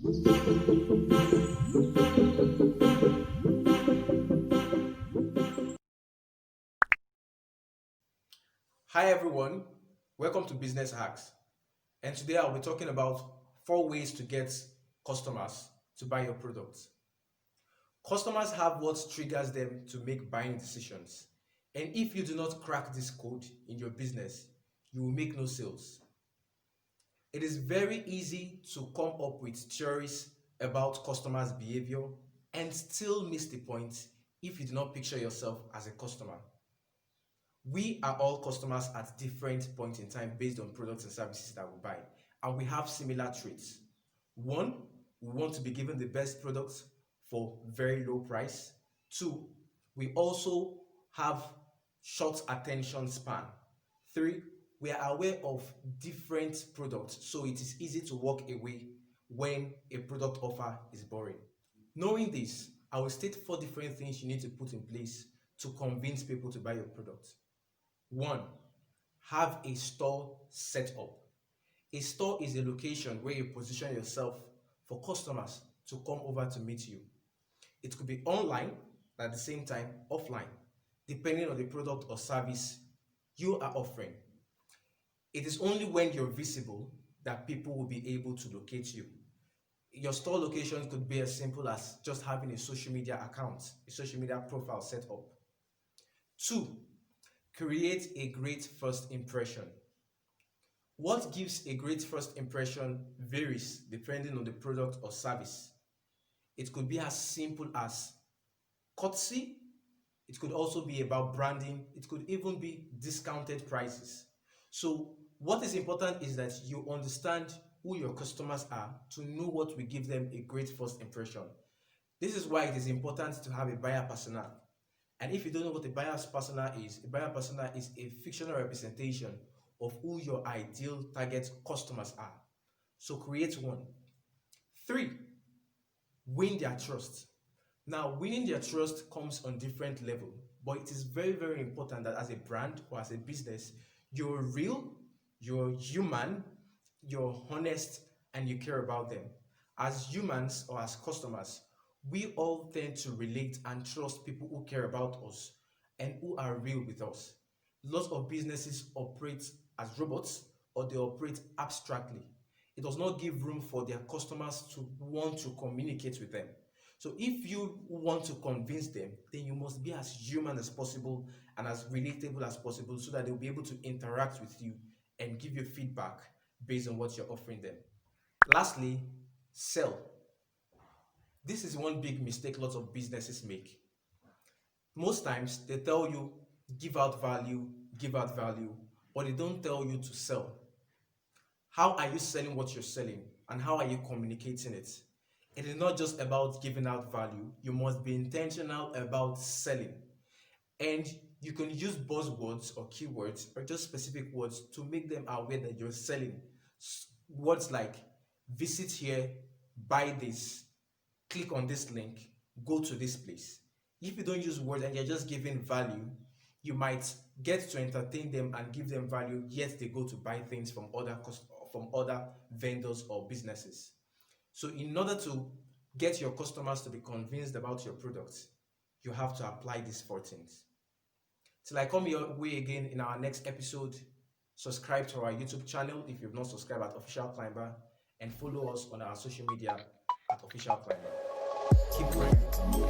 Hi everyone, welcome to Business Hacks. And today I'll be talking about 4 ways to get customers to buy your products. Customers have what triggers them to make buying decisions. And if you do not crack this code in your business, you will make no sales. It is very easy to come up with theories about customers' behavior and still miss the point if you do not picture yourself as a customer. We are all customers at different points in time based on products and services that we buy, and we have similar traits. One, we want to be given the best products for very low price. Two, we also have short attention span. Three, we are aware of different products, so it is easy to walk away when a product offer is boring. Knowing this, I will state 4 different things you need to put in place to convince people to buy your product. One, have a store set up. A store is a location where you position yourself for customers to come over to meet you. It could be online, but at the same time offline, depending on the product or service you are offering. It is only when you're visible that people will be able to locate you. Your store location could be as simple as just having a social media account, a social media profile set up. Two, create a great first impression. What gives a great first impression varies depending on the product or service. It could be as simple as courtesy. It could also be about branding. It could even be discounted prices. So what is important is that you understand who your customers are to know what will give them a great first impression. This is why it is important to have a buyer persona. And if you don't know what a buyer's persona is, a buyer persona is a fictional representation of who your ideal target customers are. So create one. Three, win their trust. Now, winning their trust comes on different level, but it is very, very important that as a brand or as a business, you're real, you're human, you're honest, and you care about them. As humans or as customers, we all tend to relate and trust people who care about us and who are real with us. Lots of businesses operate as robots or they operate abstractly. It does not give room for their customers to want to communicate with them. So if you want to convince them, then you must be as human as possible and as relatable as possible so that they'll be able to interact with you and give you feedback based on what you're offering them. Lastly, sell. This is one big mistake lots of businesses make. Most times they tell you give out value, but they don't tell you to sell. How are you selling what you're selling and how are you communicating it? It is not just about giving out value, you must be intentional about selling. And you can use buzzwords or keywords or just specific words to make them aware that you're selling. Words like visit here, buy this, click on this link, go to this place. If you don't use words and you're just giving value, you might get to entertain them and give them value, yet they go to buy things from other vendors or businesses. So in order to get your customers to be convinced about your products, you have to apply these 4 things. Till I come your way again in our next episode, subscribe to our YouTube channel if you've not subscribed at Official Climber, and follow us on our social media at Official Climber. Keep growing.